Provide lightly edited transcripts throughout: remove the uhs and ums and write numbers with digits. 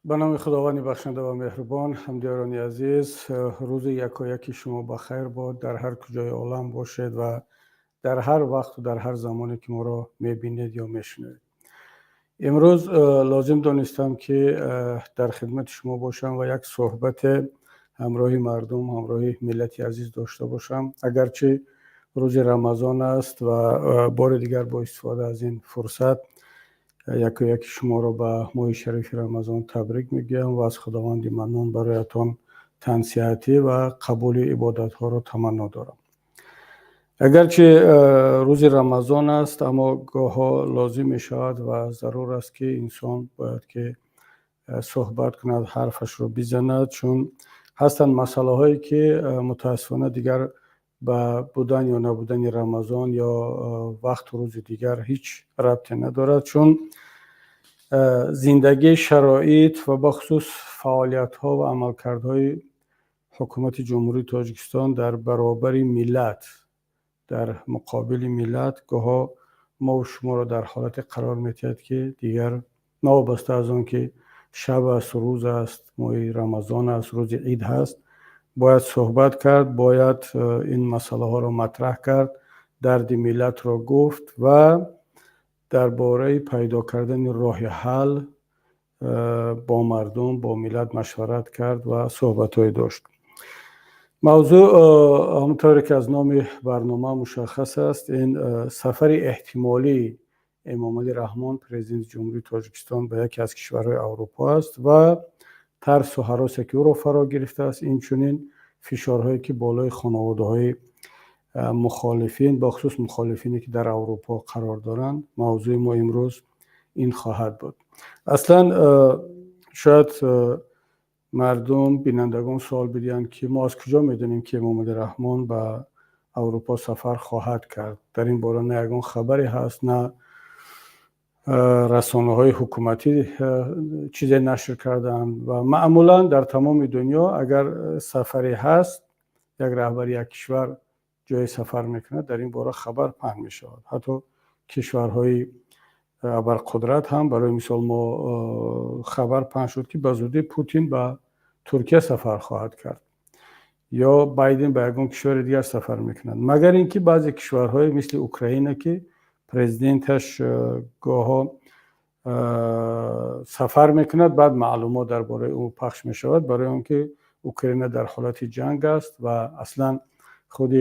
به نام خداوند بخشنده و مهربان. همدیاران عزیز، روز یکایک شما بخیر باد، در هر کجای عالم باشید و در هر وقت و در هر زمانی که ما را میبینید یا میشنوید. امروز لازم دانستم که در خدمت شما باشم و یک صحبت همراه مردم، همراه ملت عزیز داشته باشم. اگرچه روز رمضان است و بار دیگر با استفاده از این فرصت یکی شما را به ماه شریف رمضان تبریک میگم و از خداوند منان برایتان تنصیحاتی و قبول عبادت ها را تمنا دارم. اگرچه روز رمضان است، اما گاها لازم می شود و ضرور است که انسان باید که صحبت کند، حرفش رو بزند، چون هستند مسئله هایی که متاسفانه دیگر به بودن یا نبودن رمضان یا وقت روز دیگر هیچ ربطی ندارد، چون زندگی، شرایط و بخصوص فعالیت ها و عملکردهای حکومت جمهوری تاجیکستان در برابر ملت، در مقابل ملت، گاها ما و شما را در حالت قرار می‌دهد که دیگر نوابسته از آن که شب است، روز است، ماه رمضان است، روز عید هست، باید صحبت کرد، باید این مسئله ها را مطرح کرد درد ملت را گفت و درباره پیدا کردن راه حل با مردم، با ملت مشورت کرد و صحبت‌های داشت. موضوع همونطوری که از نام برنامه مشخص است، این سفر احتمالی امام علی رحمان پرزیدنت جمهوری تاجیکستان به یکی از کشورهای اروپا است و ترس و هراسی که او را فرا گرفته است، این چنین فشارهایی که بالای خانواده‌های مخالفین، با خصوص مخالفینی که در اروپا قرار دارند، موضوع ما امروز این خواهد بود. اصلا شاید مردم بینندگان سوال بدهند که ما از کجا میدونیم که امام علی رحمان به اروپا سفر خواهد کرد؟ در این باره نه یگان خبری هست، نه رسانه های حکومتی چیزی نشر کردن و معمولا در تمام دنیا اگر سفری هست، یک رهبر یک کشور جای سفر میکنه، در این باره خبر پهن میشود. حتی کشورهای ابرقدرت هم، برای مثال ما خبر پهن شد که به زودی پوتین به ترکیه سفر خواهد کرد یا بایدن به یگان کشور دیگر سفر میکنند، مگر اینکه بعضی کشورهای مثل اوکراین که پرزیدنتش گاها سفر میکند، بعد معلومات درباره او پخش میشود، برای آنکه اوکراین در حالت جنگ است و اصلا خود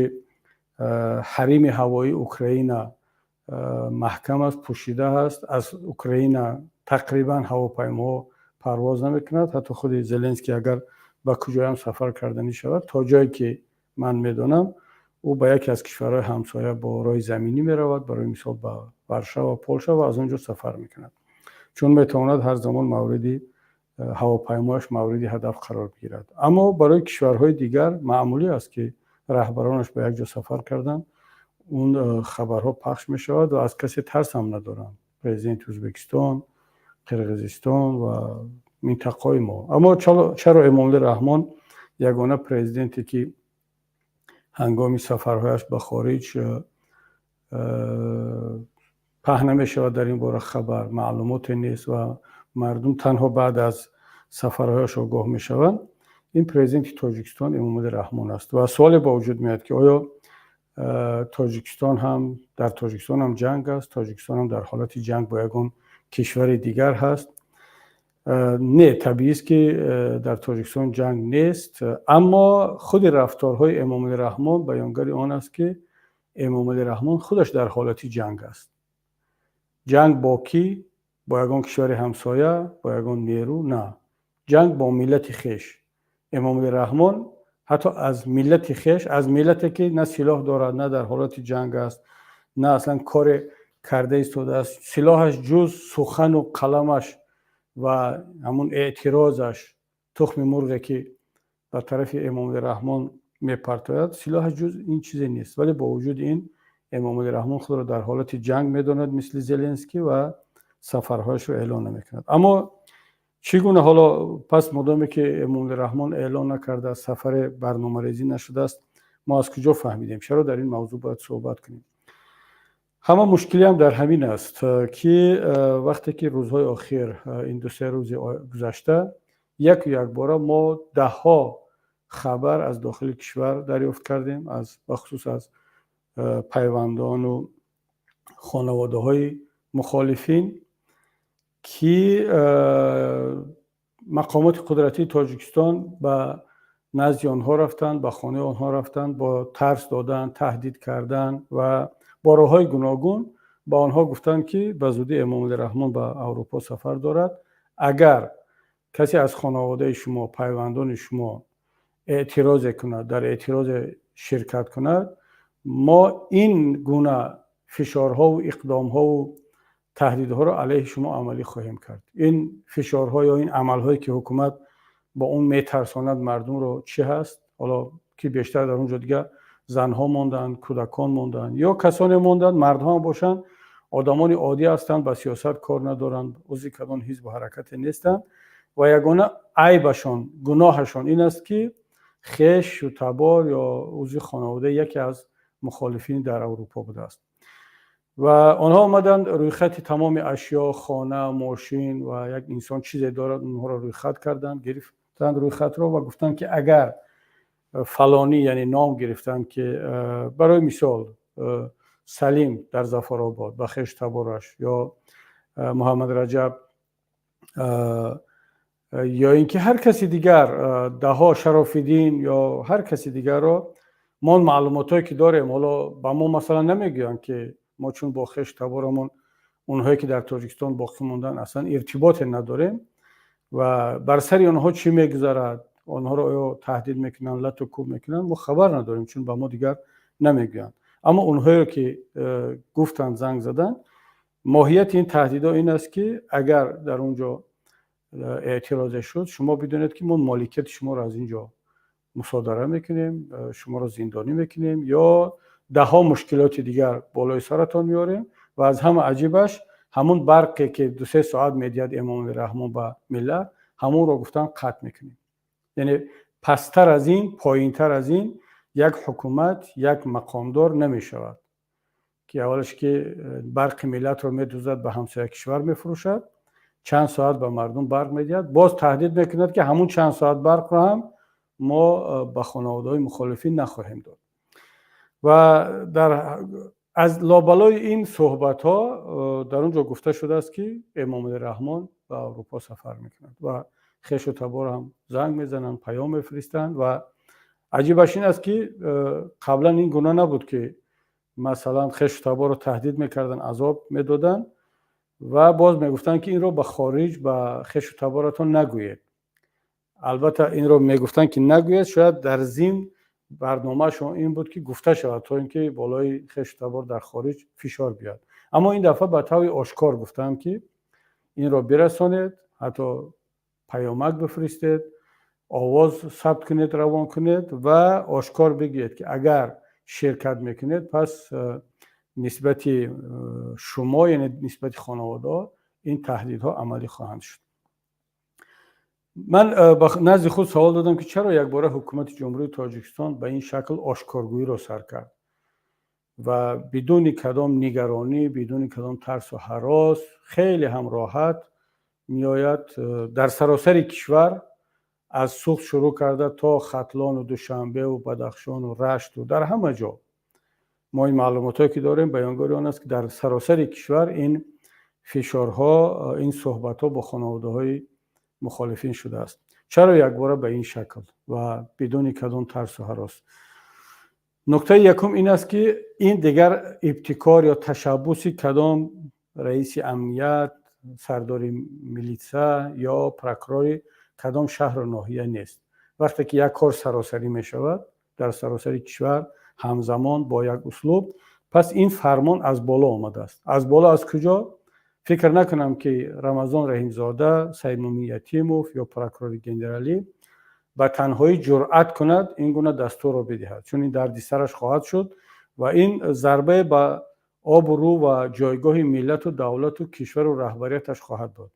حریم هوایی اوکراین محکم است، پوشیده است. از اوکراین تقریبا هواپیما پرواز نمیکند. حتی خود زلنسکی اگر به کجا هم سفر کردنی شود، تا جایی که من میدونم او به یکی از کشورهای همسایه با راه زمینی میرود، برای مثال به ورشو و پولشا، و از اونجا سفر میکند، چون میتواند هر زمان موردی هواپیمایش موردی هدف قرار بگیرد. اما برای کشورهای دیگر معمولی است که رهبرانش به یک جا سفر کردن، اون خبرها پخش می شود و از کسی ترس هم ندارن، پرزیدنت ازبکستان، قرقیزستان و منطقه ما. اما چرا امام علی رحمان یگانه پرزیدنتی که هنگام سفرهایش به خارج پهن نمی شود در این باره خبر، معلومات نیست و مردم تنها بعد از سفرهایش آگاه می شوند؟ این پرزیدنت تاجیکستان امام علی رحمان است و سوال با وجود میاد که آیا تاجیکستان هم جنگ است، تاجیکستان هم در حالت جنگ با یگان کشور دیگر هست؟ نه، طبیعی است که در تاجیکستان جنگ نیست، اما خود رفتارهای امام علی رحمان بیانگر آن است که امام علی رحمان خودش در حالت جنگ است. جنگ با کی؟ با یگان کشور همسایه، با یگان نیرو؟ نه، جنگ با ملت خویش. امام علی رحمان حتی از ملت خویش، از ملتی که نه سلاح دارد، نه در حالت جنگ است، نه اصلا کار کرده ایستاده است، سلاحش جز سخن و قلمش و همون اعتراضش، تخم مرغی که به طرف امام علی رحمان میپرتاید، سلاحش جز این چیزی نیست. ولی با وجود این امام علی رحمان خود را در حالت جنگ میداند مثل زلنسکی و سفرهایش رو اعلان نمیکند. اما چگونه حالا پس مدامی که امام علی رحمان اعلان نکرده، سفر برنامه‌ریزی نشده است، ما از کجا فهمیدیم؟ چرا در این موضوع باید صحبت کنیم؟ همه مشکلی هم در همین است که وقتی که روزهای آخر، این 2-3 روز گذشته، یک باره ما 10 خبر از داخل کشور دریافت کردیم، از بخصوص از پیوندان و خانواده های مخالفین که مقامات قدرتی تاجیکستان به نزد آنها رفتن، به خانه آنها رفتن، با ترس دادن، تهدید کردن و با راه‌های گوناگون با آنها گفتن که به زودی امام علی رحمان به اروپا سفر دارد. اگر کسی از خانواده شما، پیوندان شما اعتراض کند، در اعتراض شرکت کند، ما این گونه فشارها و اقدامها و تهدیدها را علیه شما عملی خواهیم کرد. این فشارها یا این عملهایی که حکومت با اون میترساند مردم رو چی هست؟ حالا که بیشتر در اونجا دیگه زنها موندن، کودکان موندن یا کسانی موندن، مردها هم باشن، آدمان عادی هستند، با سیاست کار ندارند، عضو کدام حزب و حرکت نیستند و یگانه عیبشان، گناهشان این است که خویش و تبار یا عضو خانواده یکی از مخالفین در اروپا بوده است و آنها آمدند روی خط تمام اشیا، خانه، ماشین و یک انسان چیزی دارد، اونها را روی خط کردند، گرفتند روی خط را و گفتند که اگر فلانی، یعنی نام گرفتند که برای مثال سلیم در ظفرآباد، بخش تبارش، یا محمد رجب، یا اینکه هر کسی دیگر، دها شرافیدین یا هر کسی دیگر رو ما معلوماتی که داریم، حالا با ما مثلا نمیگن که ما چون با خش تبارمون اونهایی که در تاجیکستان باقی موندن اصلا ارتباط نداریم و بر سر اونها چی میگذرد، اونها رو تهدید میکنن، لط و کوب میکنن، ما خبر نداریم چون با ما دیگر نمیگن. اما اونهایی که گفتن، زنگ زدن، ماهیت این تهدیدها این است که اگر در اونجا اعتراض شد، شما بدونید که ما مالکیت شما رو از اینجا مصادره میکنیم، شما رو زندانی میکنیم یا ده ها مشکلات دیگر بالای سرتان میاریم. و از همه عجیبش همون برقی که 2-3 ساعت میدید امام رحمان به ملت، همون رو گفتن قطع میکنیم. یعنی پستر از این، پایینتر از این یک حکومت، یک مقامدار نمیشود که اولش که برق ملت رو میدوزد به همسایه کشور میفروشد، چند ساعت به مردم برق میدهد، باز تهدید میکند که همون چند ساعت برق رو هم ما به خانواده‌های مخالفین نخواهیم داد. و از لابلای این صحبت ها در اونجا گفته شده است که امام رحمان به اروپا سفر میکند و خش و تبار هم زنگ میزنن، پیام میفرستند. و عجیبش این است که قبلا این گناه نبود که مثلا خش و تبار رو تهدید میکردن، عذاب میدادن و باز میگفتن که این رو به خارج به خش و تبارتون نگویید. البته این رو میگفتن که نگویید، شاید در ضمن برنامه شما این بود که گفته شود تا اینکه بالای خش و تبار در خارج فشار بیاد. اما این دفعه به طور آشکار گفتم که این رو برسانید، حتی پیامک بفرستید، آواز ثبت کنید، روان کنید و آشکار بگید که اگر شرکت میکنید پس نسبت شما، یعنی نسبت خانواده، این تهدیدها عملی خواهند شد. من نزد خود سوال دادم که چرا یک باره حکومت جمهوری تاجیکستان به این شکل آشکارگویی را سر کرد و بدون کدام نگرانی، بدون کدام ترس و هراس، خیلی هم راحت میآید در سراسر کشور، از سوخت شروع کرده تا ختلان و دوشنبه و بدخشان و رشت و در همه جا ما این معلوماتی که داریم بیانگر آن است که در سراسر کشور این فشارها، این صحبت‌ها با خانواده‌های مخالفین شده است. چرا یک باره به این شکل و بدون کدام ترس و هراس؟ نکته یکم این است که این دیگر ابتکار یا تشبث کدام رئیس امنیت، سردار میلیسا یا پروکورور کدام شهر و ناحیه نیست. وقتی که یک کار سراسری می شود در سراسر کشور همزمان با یک اسلوب، پس این فرمان از بالا آمده است. از بالا از کجا؟ فکر نکنم که رمضان رحیمزاده، سید مومن یتیموف یا پروکورور گنرالی به تنهایی جرأت کند این گونه دستور را بدهد، چون این دردسرش خواهد شد و این ضربه به آب و رو و جایگاه ملت و دولت و کشور و رهبریتش خواهد داد.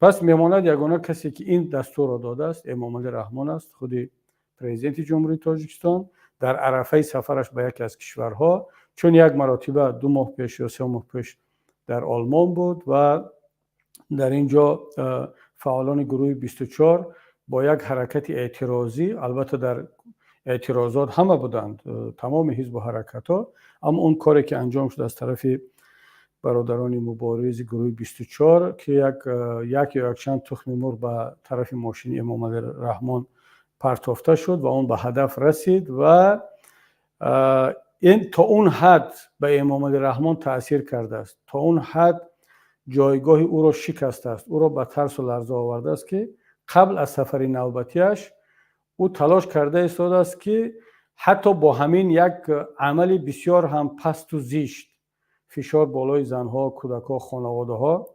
پس میماند یگانه کسی که این دستور را داده است امام رحمان است، خود پرزیدنت جمهوری تاجیکستان در عرفه سفرش به یکی از کشورها، چون یک مرتبه 2 ماه پیش یا 3 ماه پیش در آلمان بود و در اینجا فعالان گروه 24 با یک حرکت اعتراضی، البته در اعتراضات همه بودند، تمام حزب و حرکت ها، اما اون کاری که انجام شد از طرف برادران مبارز گروه 24 که یک یا یک چند تخم مرغ به طرف ماشین امام رحمان پرتافته شد و اون به هدف رسید و این تا اون حد به امام رحمان تأثیر کرده است، تا اون حد جایگاه او را شکسته است، او را به ترس و لرزه آورده است که قبل از سفر نوبتیش او تلاش کرده ایستاده است که حتی با همین یک عمل بسیار هم پست و زشت، فشار بالای زنها، کودکها، خانواده ها،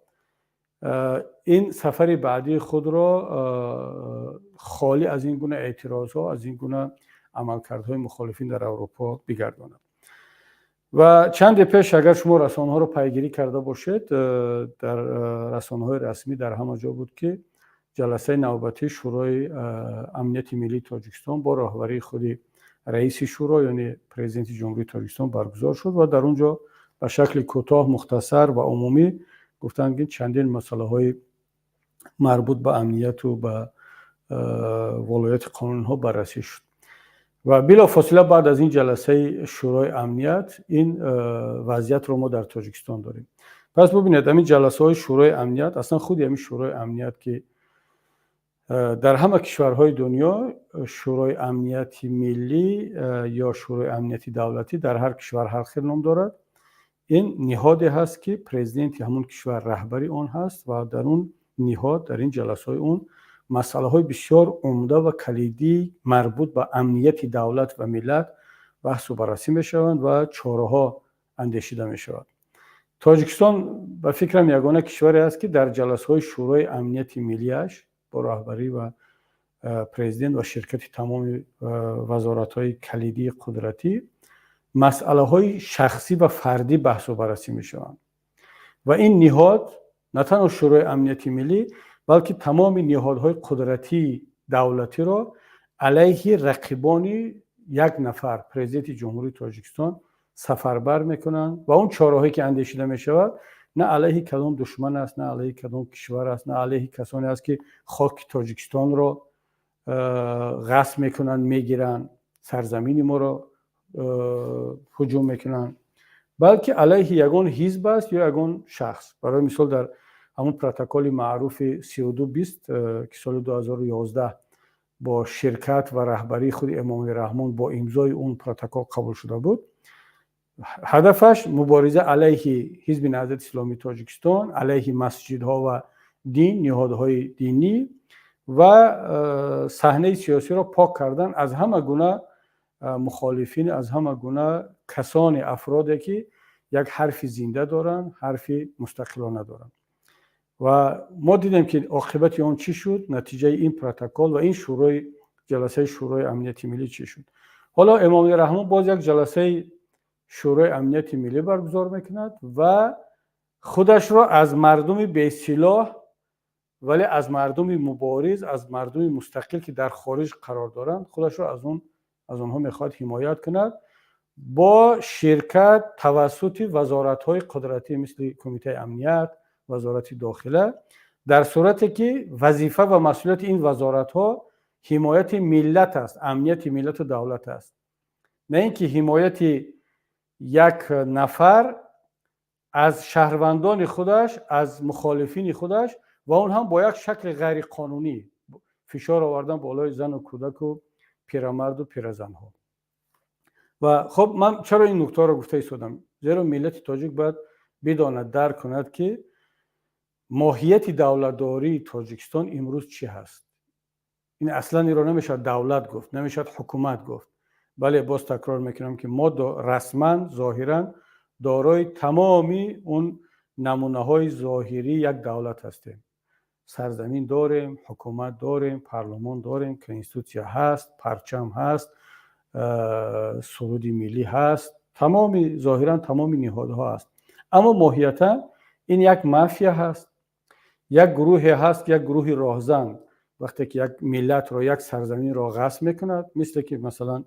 این سفر بعدی خود را خالی از این گونه اعتراض ها، از این گونه عملکردهای مخالفین در اروپا بگرداند. و چند پیش اگر شما رسانه ها رو پیگیری کرده باشید، در رسانه های رسمی در همه جا بود که جلسه نوبتی شورای امنیت ملی تاجیکستان با راهبری خود رئیس شورا یعنی پرزیدنت جمهوری تاجیکستان برگزار شد و در اونجا به شکل کوتاه، مختصر و عمومی گفتند که چندین مسئله های مربوط به امنیت و به ولایت قانون ها بررسی شد. و بلافاصله بعد از این جلسه شورای امنیت این وضعیت رو ما در تاجیکستان داریم. پس ببینید همین جلسه های شورای امنیت، اصلا خود همین شورای امنیت که در همه کشورهای دنیا شورای امنیتی ملی یا شورای امنیتی دولتی در هر کشور هر خیل نام دارد. این نهادی هست که پرزیدنت همون کشور رهبری اون هست و در اون نهاد در این جلسه اون مسئله های بسیار عمده و کلیدی مربوط به امنیت دولت و ملت بحث و بررسی می شوند و چاره ها اندیشیده می شود. تاجیکستان به فکرم یگانه کشوری است که در جلسه های شورای امنیت ملیش با رهبری و پرزیدنت و شرکت تمام وزارت های کلیدی قدرتی مسئله های شخصی و فردی بحث و بررسی می شوند و این نهاد نه تنها شورای امنیتی ملی بلکه تمام نهادهای قدرتی دولتی را علیه رقیبان یک نفر پرزیدنت جمهوری تاجیکستان سفربر میکنند و اون چارهایی که اندیشیده می شود نه علیه کدام دشمن است، نه علیه کدام کشور است، نه علیه کسانی است که خاک تاجیکستان را غصب میکنند، میگیرند، سرزمین ما را هجوم میکنند، بلکه علیه یگان حزب است یا یگان شخص. برای مثال در همون پروتکل معروف 3220 که سال 2011 با شرکت و رهبری خود امام رحمان با امضای اون پروتکل قبول شده بود، هدفش مبارزه علیه حزب نهضت اسلامی تاجیکستان، علیه مسجدها و دین، نهادهای دینی و صحنه سیاسی را پاک کردن از همه گونه مخالفین، از همه گونه کسان افرادی که یک حرف زنده دارن، حرف مستقلانه دارن. و ما دیدیم که عاقبت اون چی شد، نتیجه این پروتکل و این جلسه شورای امنیتی ملی چی شد. حالا امام رحمان باز یک جلسه شورای امنیتی ملی برگزار میکند و خودش را از مردم بی سلاح ولی از مردم مبارز، از مردم مستقل که در خارج قرار دارند، خودش را از آنها میخواد حمایت کند با شرکت توسط وزارت‌های قدرتی مثل کمیته امنیت، وزارت داخله، در صورتی که وظیفه و مسئولیت این وزارت‌ها حمایت ملت است، امنیت ملت و دولت است، نه اینکه حمایت یک نفر از شهروندان خودش، از مخالفین خودش و اون هم با یک شکل غیر قانونی فشار آوردن بالای زن و کودک و پیرمرد و پیرزن‌ها. و خب من چرا این نکته را گفته ایستادم؟ زیرا ملت تاجیک باید بداند، درک کند که ماهیت دولتداری تاجیکستان امروز چی هست. این اصلا این را نمیشد دولت گفت، نمیشد حکومت گفت. بله، باز تکرار میکنم که ما رسما ظاهرا دارای تمامی اون نمونه های ظاهری یک دولت هستیم. سرزمین داریم، حکومت داریم، پارلمان داریم، کنستیتوسیا هست، پرچم هست، سرود ملی هست، تمامی ظاهرا تمامی نهادها هست. اما ماهیتا این یک مافیا هست، یک گروه هست، یک گروه راهزن. وقتی که یک ملت را، یک سرزمین را غصب میکند، مثل که مثلا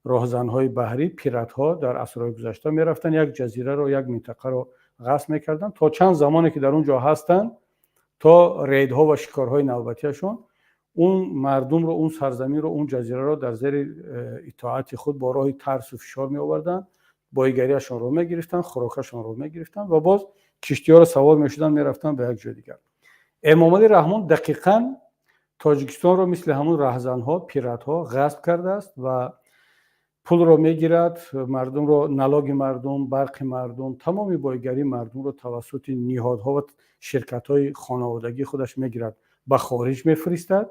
راهزنهای بحری، پیرتها در عصرهای گذشته میرفتن یک جزیره را، یک منطقه را غصب میکردن تا چند زمانی که در اونجا هستن، تا ریدها و شکارهای نوبتیشون اون مردم رو، اون سرزمین رو، اون جزیره رو در زیر اطاعت خود با راه ترس و فشار می آوردن، بایگریشون رو می گرفتن، خوراکشون رو می گرفتن و باز کشتی ها رو سوار می شدن، می رفتن به یک جای دیگر. امام علی رحمان دقیقاً تاجیکستان رو مثل همون رهزنها، پیرتها غصب کرده است و پول رو می گیرد، مردم رو، نلاگ مردم، برق مردم، تمامی بایگری مردم رو توسط نهادها و شرکت‌های خانوادگی خودش می گیرد، به خارج می فرستد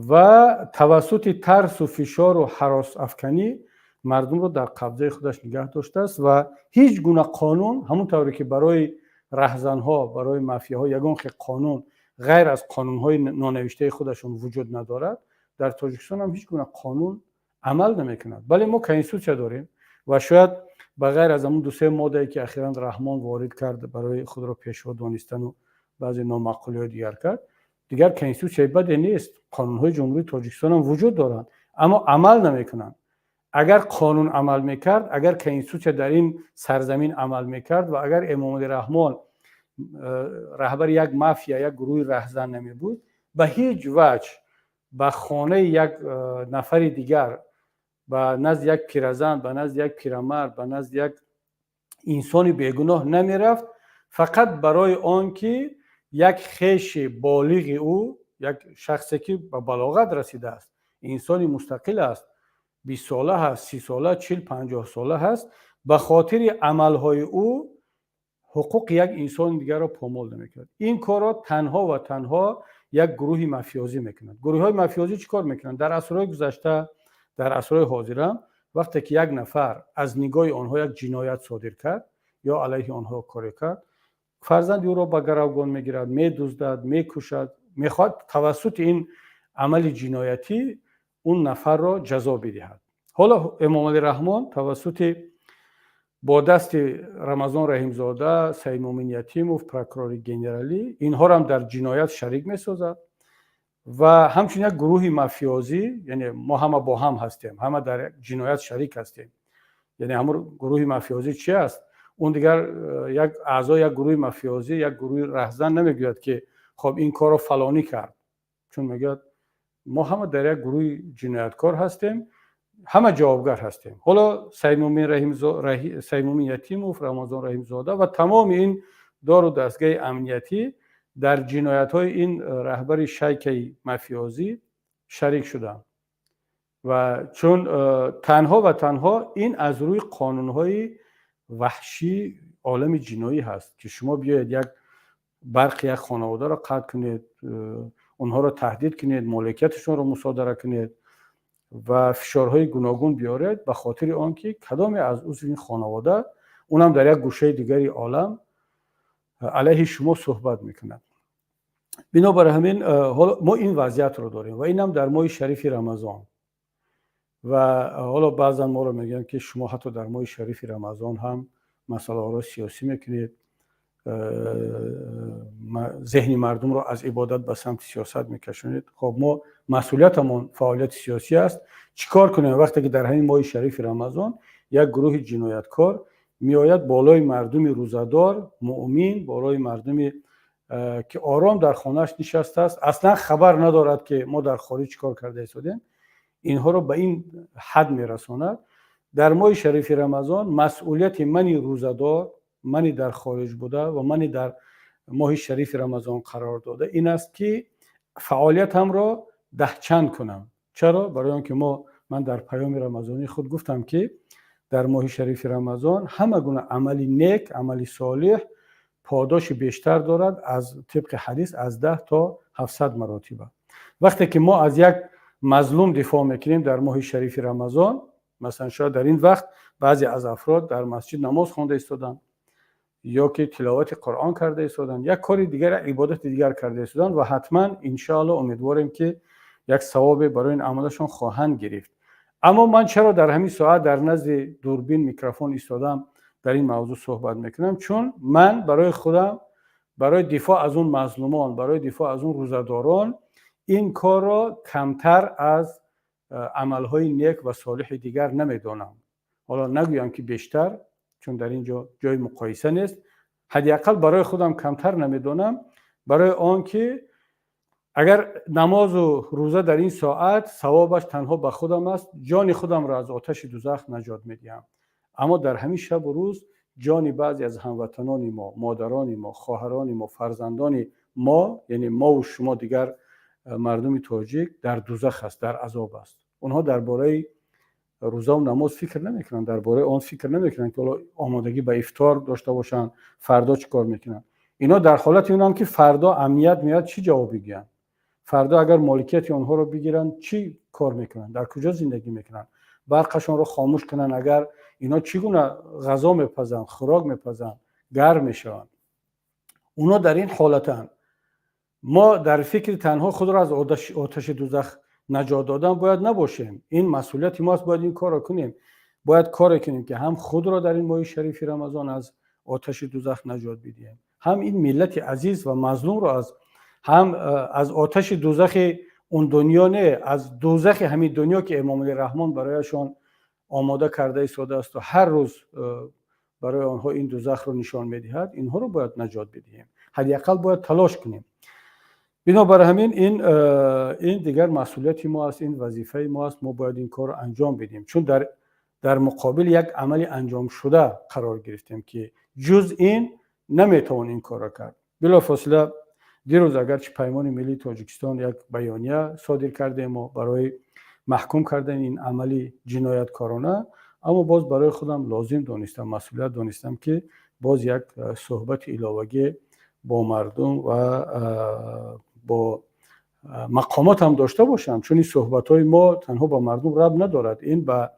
و توسط ترس و فشار و هراس افکنی مردم رو در قبضه خودش نگه داشته است و هیچ گونه قانون، همونطوری که برای رهزنها، برای مافیاها یگان قانون غیر از قانون‌های نانوشته خودشون وجود ندارد، در تاجیکستان هم هیچ گونه قانون عمل نمی‌کند. ولی ما کنستیتوسیا داریم و شاید به غیر از همون 2-3 ماده‌ای که اخیراً رحمان وارد کرد برای خود را پیشوا دانستن و بعضی نامعقولی‌های دیگر کرد، دیگر کنستیتوسیا بد نیست. قانون‌های جمهوری تاجیکستان هم وجود دارند اما عمل نمی‌کنند. اگر قانون عمل می‌کرد، اگر کنستیتوسیا در این سرزمین عمل می‌کرد و اگر امام علی رحمان رهبر یک مافیا، یک گروه رهزن نمی بود، به هیچ وجه به خانه یک نفر دیگر به نزد یک پیرزن، به نزد یک پیرمرد، به نزد یک انسان بیگناه نمی رفت، فقط برای آن که یک خیش بالغ او، یک شخصی که به بلاغت رسیده است، انسانی مستقل است، 20 ساله هست، 30 ساله، 40 50 ساله هست، به خاطر عملهای او حقوق یک انسان دیگر را پامال نمیکرد. این کار را تنها و تنها یک گروه مافیازی میکنند. گروه های مافیازی چیکار میکنند؟ در عصرهای گذشته، در عصرهای حاضر هم، وقتی که یک نفر از نگاه آنها یک جنایت صادر کرد یا علیه آنها کاری کرد، فرزند او را به گروگان میگیرد، میدزدد، میکشد، میخواد توسط این عمل جنایتی اون نفر را جزا بدهد. حالا امام علی رحمان توسط با دست رمضان رحیمزاده، سید مومن یتیموف، پروکورور گنرالی، اینها را هم در جنایت شریک میسازد و همچنین یک گروه مافیازی، یعنی ما همه با هم هستیم، همه در جنایت شریک هستیم. یعنی همون گروه مافیازی چی است؟ اون دیگر یک اعضای یک گروه مافیازی، یک گروه رهزن نمیگوید که خب این کارو فلانی کرد، چون میگه ما همه در یک گروه جنایتکار هستیم، همه جوابگر هستیم. حالا سید مومن یتیموف، رمضان رحیمزاده و تمام این دار و دستگاه امنیتی در جنایت های این رهبر شیک مافیازی شریک شدند و چون تنها و تنها این از روی قانون های وحشی عالم جنایی هست که شما بیاید یک برخی یک خانواده را قطع کنید، اونها را تهدید کنید، مالکیتشون را مصادره کنید و فشارهای گوناگون بیارید به خاطر آنکه کدام از عضو این خانواده، اونم در یک گوشه دیگری عالم، علیه شما صحبت میکنند. بنابراین همین حالا ما این وضعیت رو داریم و اینم در ماه شریف رمضان. و حالا بعضا ما رو میگن که شما حتی در ماه شریف رمضان هم مسئله ها سیاسی میکنید، ذهن مردم رو از عبادت به سمت سیاست میکشونید. خب ما مسئولیتمون فعالیت سیاسی است. چیکار کنیم وقتی که در همین ماه شریف رمضان یک گروه جنایتکار میآید بالای مردم روزه‌دار مؤمن، بالای مردمی که آرام در خانه‌اش نشسته است، اصلا خبر ندارد که ما در خارج چیکار کرده ایستادیم، اینها رو به این حد میرساند. در ماه شریف رمضان مسئولیت منی روزه‌دار، منی در خارج بوده و منی در ماه شریف رمضان قرار داده این است که فعالیتم را دهچند کنم. چرا؟ برای آنکه من در پیام رمضانی خود گفتم که در ماه شریف رمضان همه گونه عملی نیک، عملی صالح پاداش بیشتر دارد از طبق حدیث از 10 تا 700 مراتب. وقتی که ما از یک مظلوم دفاع میکنیم در ماه شریف رمضان، مثلا شاید در این وقت بعضی از افراد در مسجد نماز خوانده ایستادن یا که تلاوت قرآن کرده ایستادن، یک کاری دیگر، عبادت دیگر کرده ایستادن و حتما انشاءالله امیدواریم که یک ثواب برای این عملشون خواهند گرفت. اما من چرا در همین ساعت در نزد دوربین میکروفون ایستادم در این موضوع صحبت میکنم؟ چون من برای خودم، برای دفاع از اون مظلومان، برای دفاع از اون روزه‌داران این کار را کمتر از عملهای نیک و صالح دیگر نمیدانم. حالا نگویم که بیشتر، چون در اینجا جای مقایسه نیست، حداقل برای خودم کمتر نمیدانم، برای آنکه اگر نماز و روزه در این ساعت ثوابش تنها به خودم است، جان خودم را از آتش دوزخ نجات میدهم. اما در همین شب و روز جان بعضی از هموطنان ما، مادران ما، خواهران ما، فرزندان ما، یعنی ما و شما دیگر مردم تاجیک در دوزخ است، در عذاب است. اونها درباره روزه و نماز فکر نمیکنن، درباره آن فکر نمیکنن که آمادگی به افطار داشته باشن، فردا چی کار میکنن. اینا در حالت اینان که فردا امنیت میاد چی جواب میگن، فردا اگر مالکیت آنها رو بگیرن چی کار میکنن، در کجا زندگی میکنن، برقشون رو خاموش کنن، اگر اینا چگونه غذا میپزن، خوراک میپزن، گرم میشن. اونا در این حالتن. ما در فکر تنها خود را از آتش دوزخ نجات دادن باید نباشیم. این مسئولیت ماست، باید این کار را کنیم. باید کار کنیم که هم خود را در این ماه شریف رمضان از آتش دوزخ نجات بدیم، هم این ملت عزیز و مظلوم را از آتش دوزخ اون دنیا نه، از دوزخ همین دنیا که امام علی رحمان برایشان آماده کرده ایستاده است و هر روز برای آنها این دوزخ رو نشان میدهد، اینها رو باید نجات بدهیم. حداقل باید تلاش کنیم. بنابر همین این دیگر مسئولیت ما است، این وظیفه ما است. ما باید این کار انجام بدیم، چون در مقابل یک عمل انجام شده قرار گرفتیم که جز این نمیتوان این کار کرد. بلافاصله دیروز اگرچه پیمان ملی تاجیکستان یک بیانیه صادر کرده ما برای محکوم کردن این عملی جنایتکارانه، اما باز برای خودم لازم دانستم، مسئولیت دانستم که باز یک صحبت علاوه‌ای با مردم و با مقامات هم داشته باشم، چون این صحبت‌های ما تنها با مردم ربط ندارد، این به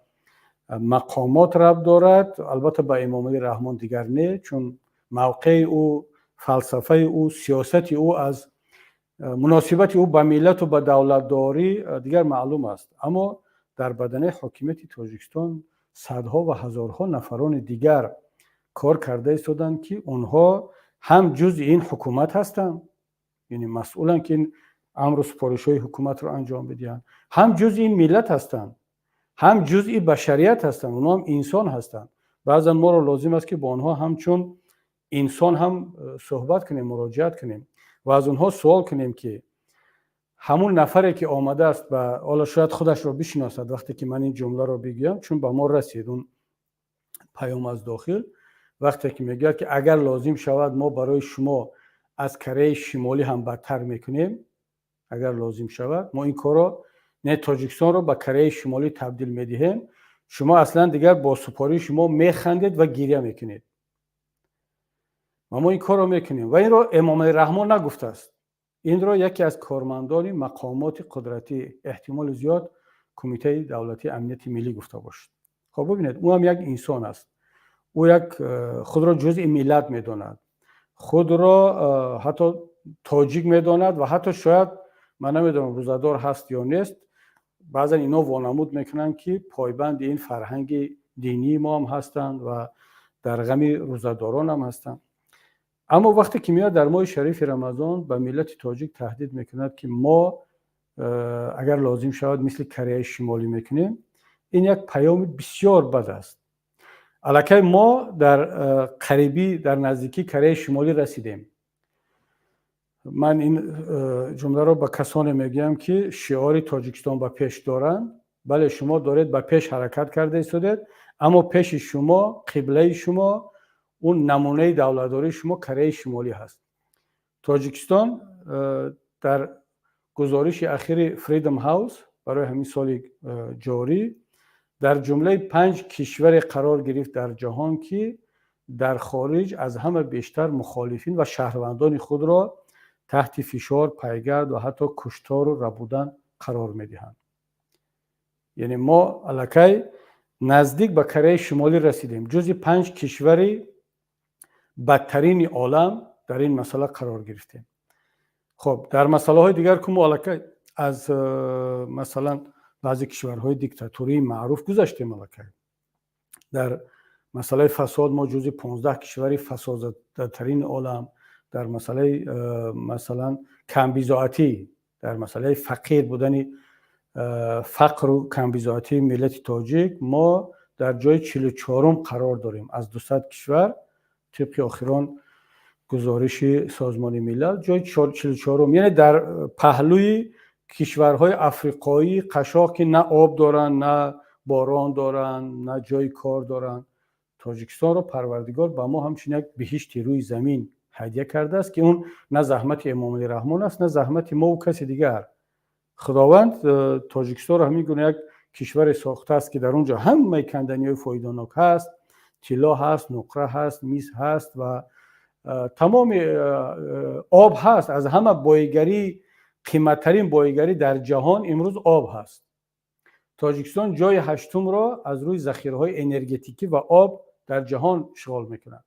مقامات ربط دارد، البته به امام علی رحمان دیگر نه، چون موقع او، فلسفه او، سیاست او، از مناسبت او به ملت و به دولتداری دیگر معلوم است. اما در بدنه حاکمیت تاجیکستان صدها و هزارها نفران دیگر کار کرده ایستادند که اونها هم جزء این حکومت هستند، یعنی مسئولن که این امر و سپارش‌های حکومت رو انجام بدن، هم جزء این ملت هستند، هم جزء بشریت هستند، اونها هم انسان هستند. بعضا ما رو لازم است که با اونها همچون انسان هم صحبت کنیم، مراجعت کنیم و از اونها سوال کنیم که همون نفری که آمده است و حالا شاید خودش رو بشناسد وقتی که من این جمله رو بگم، چون با ما رسید اون پیام از داخل، وقتی که میگه که اگر لازم شود ما برای شما از کره شمالی هم بدتر میکنیم، اگر لازم شود ما این کارو نه تاجیکستان رو به کره شمالی تبدیل میدهیم، شما اصلا دیگر با سپاری شما میخندید و گریه میکنید، ما این کار رو میکنیم. و این رو امام رحمان نگفته است، این رو یکی از کارمندان مقامات قدرتی، احتمال زیاد کمیته دولتی امنیت ملی گفته باشد. خب ببینید او هم یک انسان است، او یک خود را جزء ملت میداند، خود را حتی تاجیک میداند و حتی شاید من نمیدونم روزادار هست یا نیست، بعضا اینا وانمود میکنن که پایبند این فرهنگ دینی ما هم هستند و در غم روزاداران هم هستند. اما وقتی که میاد در ماه شریف رمضان به ملت تاجیک تهدید میکند که ما اگر لازم شود مثل کره شمالی میکنیم، این یک پیام بسیار بد است. الکی ما در قریبی، در نزدیکی کره شمالی رسیدیم. من این جمله رو به کسانی میگم که شعار تاجیکستان به پیش دارن. بله شما دارید به پیش حرکت کرده ایستادید، اما پیش شما، قبله شما، اون نمونه دولتداری شما کره شمالی هست. تاجیکستان در گزارش اخیر فریدم هاوس برای همین سال جاری در جمله 5 کشور قرار گرفت در جهان که در خارج از همه بیشتر مخالفین و شهروندان خود را تحت فشار، پیگرد و حتی کشتار و ربودن قرار میدهند. یعنی ما الکی نزدیک به کره شمالی رسیدیم، جزء 5 کشور بدترین عالم در این مسئله قرار گرفتیم. خب در مسئله های دیگر که ما الکی از مثلا بعضی کشورهای دیکتاتوری معروف گذاشتیم، الکی در مسئله فساد ما جزء 15 کشور فسادترین عالم، در مسئله مثلا کمبیزاعتی، در مسئله فقیر بودن فقر و کمبیزاعتی ملت تاجیک ما در جای 44 قرار داریم از 200 کشور طبق آخران گزارش سازمان ملل، جای 44، یعنی در پهلوی کشورهای افریقایی قشاق که نه آب دارن، نه باران دارن، نه جای کار دارن. تاجیکستان رو پروردگار با ما همچین یک بهشت روی زمین هدیه کرده است که اون نه زحمت امام علی رحمان است، نه زحمت ما و کسی دیگر. خداوند تاجیکستان رو همین گونه یک کشور ساخته است که در اونجا همه کندنی‌های فایده‌ناک هست، طلا هست، نقره هست، میز هست و تمام آب هست. از همه بایگری، قیمتترین بایگری در جهان امروز آب هست. تاجیکستان جای 8 را از روی ذخیره‌های انرژتیکی و آب در جهان اشغال میکنند.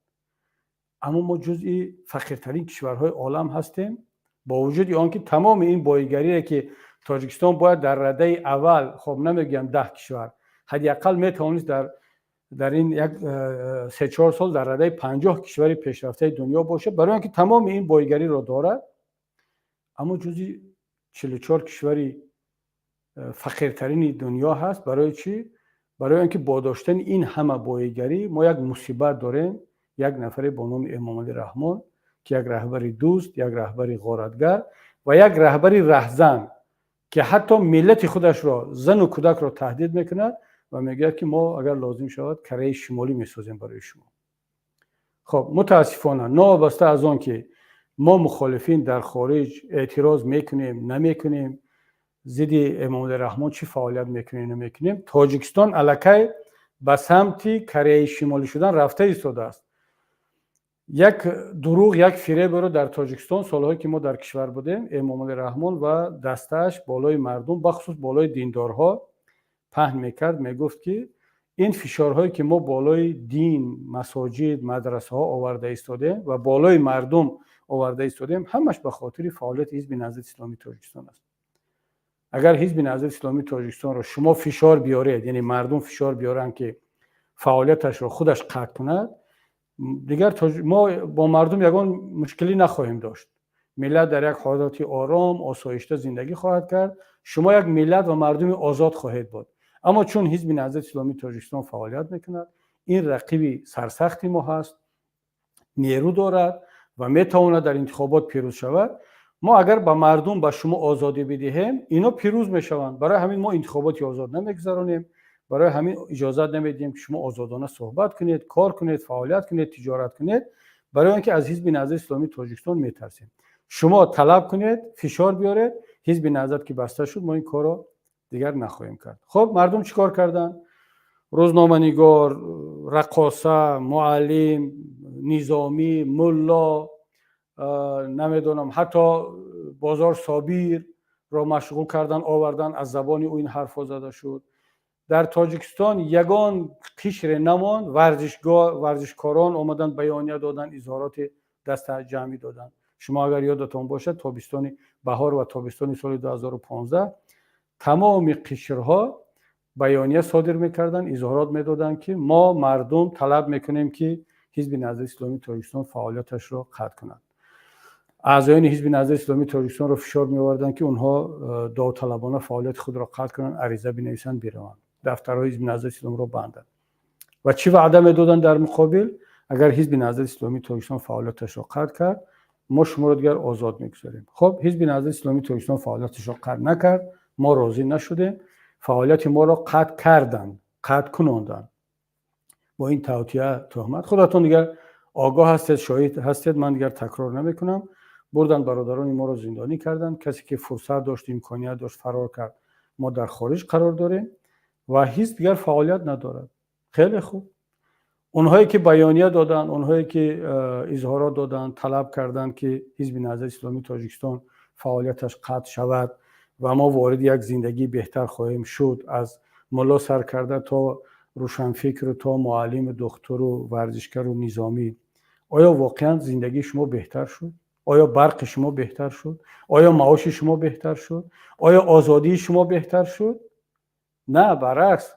اما ما جزء فقیرترین کشورهای عالم هستیم، با وجود آنکه تمام این بایگری که تاجیکستان باید در رده اول، خب نمیگم 10 کشور، حداقل میتوانست در این یک 3-4 سال در رده 50 کشور پیشرفته دنیا باشه، برای اینکه تمام این بایگری را دارد. اما جزء 44 کشوری فقیرترین دنیا هست. برای چی؟ برای اینکه با داشتن این همه بایگری ما یک مصیبت داریم، یک نفر با نام امام علی رحمان که یک رهبر دوست، یک رهبر غارتگر و یک رهبری رهزن که حتی ملت خودش را، زن و کودک را تهدید میکند و میگه که ما اگر لازم شود کره شمالی میسازیم برای شما. خب متاسفانه نوابسته از آن که ما مخالفین در خارج اعتراض میکنیم نمیکنیم، ضد امام رحمان چی فعالیت میکنیم نمیکنیم، تاجیکستان الکی به سمت کره شمالی شدن رفته ایستاده است. یک دروغ، یک فریب رو در تاجیکستان سالهایی که ما در کشور بودیم، امام رحمان و دستش بالای مردم بخصوص بالای دیندارها پهن میکرد، میگفت که این فشارهایی که ما بالای دین، مساجد، مدرسه ها آورده ایستادیم و بالای مردم آورده ایستادیم همش به خاطر فعالیت حزب نهضت اسلامی تاجیکستان است. اگر حزب نهضت اسلامی تاجیکستان رو شما فشار بیارید، یعنی مردم فشار بیارن که فعالیتش رو خودش قطع کند، دیگر ما با مردم یگان مشکلی نخواهیم داشت. ملت در یک حالت آرام آسایشته زندگی خواهد کرد. شما یک ملت و مردم آزاد خواهید بود. اما چون حزب نهضت اسلامی تاجیکستان فعالیت میکند، این رقیب سرسختی ما هست، نیرو دارد و میتواند در انتخابات پیروز شود. ما اگر به مردم به شما آزادی بدهیم، اینا پیروز میشوند. برای همین ما انتخاباتی آزاد نمیگذرانیم، برای همین اجازه نمیدیم که شما آزادانه صحبت کنید، کار کنید، فعالیت کنید، تجارت کنید. برای اینکه از حزب نهضت اسلامی تاجیکستان میترسیم. شما طلب کنید، فشار بیارید، حزب نهضت که بسته شد، ما این کارو دیگر نخواهیم کرد. خب مردم چیکار کردن؟ روزنامه‌نگار، رقاصه، معلم، نظامی، ملا، نمیدونم حتی بازار صابیر را مشغول کردن، آوردن، از زبان او این حرفا زده شد. در تاجیکستان یگان قشر نمان، ورزشکاران آمدن بیانیه دادن، اظهارات دست جمعی دادن. شما اگر یادتون باشه تابستان بهار و تابستان سال 2015 تمام قشرها بیانیه صادر میکردن، اظهارات میدادن که ما مردم طلب میکنیم که حزب نهضت اسلامی تاجیکستان فعالیتش را قطع کنند. اعضایان حزب نهضت اسلامی تاجیکستان را فشار می‌آوردن که اونها داوطلبانه فعالیت خود را قطع کنند، عریضه بنویسند، بروند، دفترهای حزب نهضت اسلامی را بندند. و چی وعده میدادن در مقابل؟ اگر حزب نهضت اسلامی تاجیکستان فعالیتش را قطع کرد، ما شما را دیگر آزاد می‌گذاریم. خب حزب نهضت اسلامی تاجیکستان فعالیتش را قطع نکرد، ما راضی نشدیم، فعالیت ما را قطع کردند، قطع کناندند. با این توطئه تهمت، خودتون دیگر آگاه هستید، شاهد هستید، من دیگر تکرار نمی‌کنم. بردن برادران ما را زندانی کردن. کسی که فرصت داشت، امکانیت داشت، فرار کرد. ما در خارج قرار داریم و حزب دیگر فعالیت ندارد. خیلی خوب. اونهایی که بیانیه دادن، اونهایی که اظهارات دادن، طلب کردن که حزب نهضت اسلامی تاجیکستان فعالیتش قطع شود و ما وارد یک زندگی بهتر خواهیم شد، از ملا سر کرده تا روشنفکر و تا معلم، دکتر و ورزشکار و نظامی. آیا واقعا زندگی شما بهتر شد؟ آیا برق شما بهتر شد؟ آیا معاش شما بهتر شد؟ آیا آزادی شما بهتر شد؟ نه، برعکس.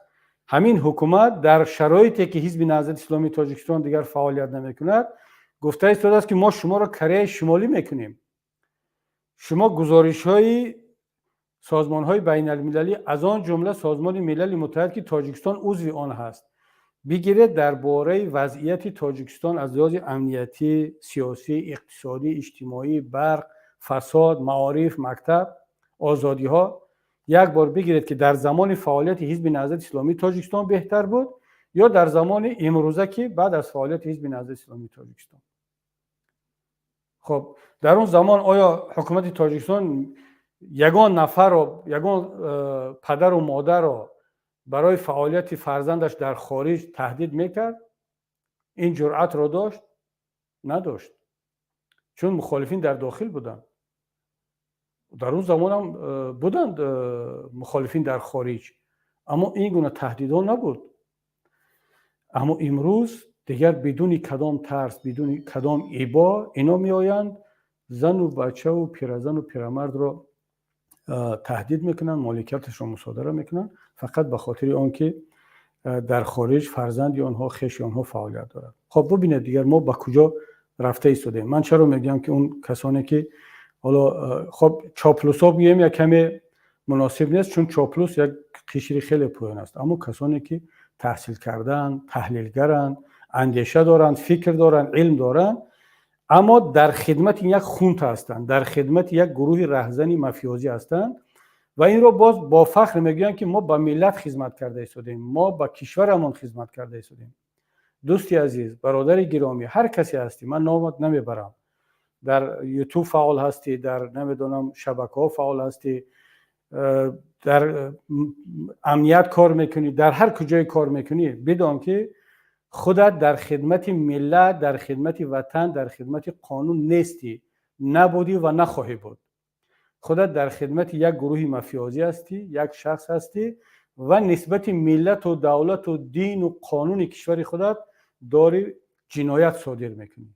همین حکومت در شرایطی که حزب نهضت اسلامی تاجیکستان دیگر فعالیت نمی‌کند، گفته است که ما شما را کره شمالی میکنیم. شما گزارش‌های سازمان‌های بین‌المللی، از آن جمله سازمان ملل متحد که تاجیکستان عضو آن هست، بگیرید درباره وضعیت تاجیکستان از لحاظ امنیتی، سیاسی، اقتصادی، اجتماعی، برق، فساد، معارف، مکتب، آزادی‌ها، یک بار بگیرید که در زمان فعالیت حزب نهضت اسلامی تاجیکستان بهتر بود یا در زمان امروزه که بعد از فعالیت حزب نهضت اسلامی تاجیکستان. خب در اون زمان آیا حکومت تاجیکستان یگان نفر رو، یگان پدر و مادر رو برای فعالیت فرزندش در خارج تهدید میکرد؟ این جرأت را داشت؟ نداشت، چون مخالفین در داخل بودند. در اون زمان هم بودند مخالفین در خارج، اما این گونه تهدیدها نبود. اما امروز دیگر بدون کدام ترس، بدون کدام ابا، اینا می آیند زن و بچه و پیرزن و پیرمرد را تهدید میکنن، مالکیتش را مصادره میکنن، فقط به خاطر آنکه در خارج فرزند آنها، خویش آنها فعالیت دارد. خب ببینید دیگر ما به کجا رفته ایستادیم. من چرا میگم که اون کسانی که حالا خب چاپلوسا بگیم یک کمی مناسب نیست، چون چاپلوس یک قشر خیلی پایین است، اما کسانی که تحصیل کردن، تحلیلگرن، اندیشه دارن، فکر دارن، علم دارن، اما در خدمت یک خونت هستند، در خدمت یک گروه رهزنی مافیوزی هستند و این رو باز با فخر میگن که ما با ملت خدمت کرده ایستادیم، ما با کشورمون خدمت کرده ایستادیم. دوستی عزیز، برادر گرامی، هر کسی هستی، من نامت نمیبرم، در یوتیوب فعال هستی، در نمیدونم شبکه‌ها فعال هستی، در امنیت کار میکنی، در هر کجای کار میکنی، بدون که خودت در خدمت ملت، در خدمت وطن، در خدمت قانون نیستی، نبودی و نخواهی بود. خودت در خدمت یک گروه مافیازی هستی، یک شخص هستی و نسبت ملت و دولت و دین و قانون کشور خودت داری جنایت صادر میکنی.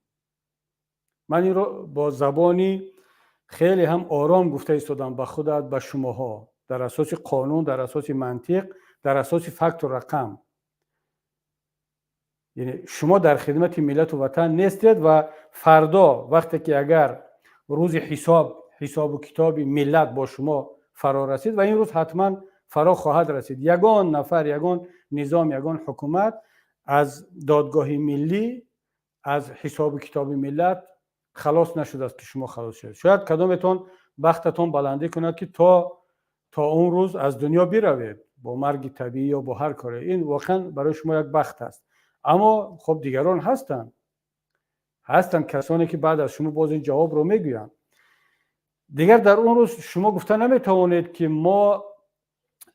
من این رو با زبانی خیلی هم آرام گفته ایستادم به خودت، به شماها، در اساس قانون، در اساس منطق، در اساس فکت و رقم. یعنی شما در خدمت ملت و وطن نیستید و فردا وقتی که اگر روز حساب و کتاب ملت با شما فرا رسید و این روز حتما فرا خواهد رسید، یگان نفر، یگان نظام، یگان حکومت از دادگاه ملی، از حساب و کتاب ملت خلاص نشده است که شما خلاص شدید. شاید کدامتون بختتون بلنده کند که تا اون روز از دنیا بروید با مرگ طبیعی یا با هر کاری. این واقعا برای شما یک بخت است. اما خب دیگران هستن کسانی که بعد از شما باز این جواب رو میگویند. دیگر در اون روز شما گفته نمیتوانید که ما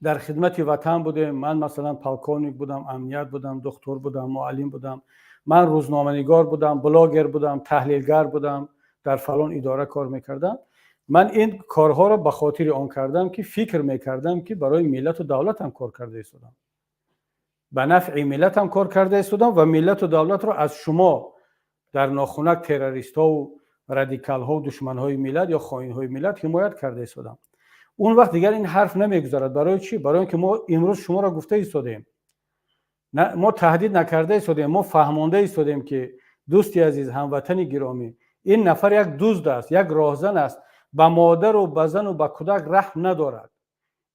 در خدمت وطن بودیم، من مثلا پالکونیک بودم، امنیت بودم، دکتر بودم، معلم بودم، من روزنامه‌نگار بودم، بلاگر بودم، تحلیلگر بودم، در فلان اداره کار میکردم. من این کارها رو به خاطر آن کردم که فکر میکردم که برای ملت و دولت هم کار کرده ایستادم، به نفع ملت هم کار کرده ایستادم و ملت و دولت رو از شما در ناخونک تروریست ها و رادیکال ها و دشمن های ملت یا خائن های ملت حمایت کرده ایستادم. اون وقت دیگر این حرف نمیگذارد. برای چی؟ برای اینکه ما امروز شما را گفته ایستادیم، نه ما تهدید نکرده ایستادیم، ما فهمانده ایستادیم که دوستی عزیز، هموطن گرامی، این نفر یک دزد است، یک راهزن است، به مادر و به زن و به کودک رحم ندارد.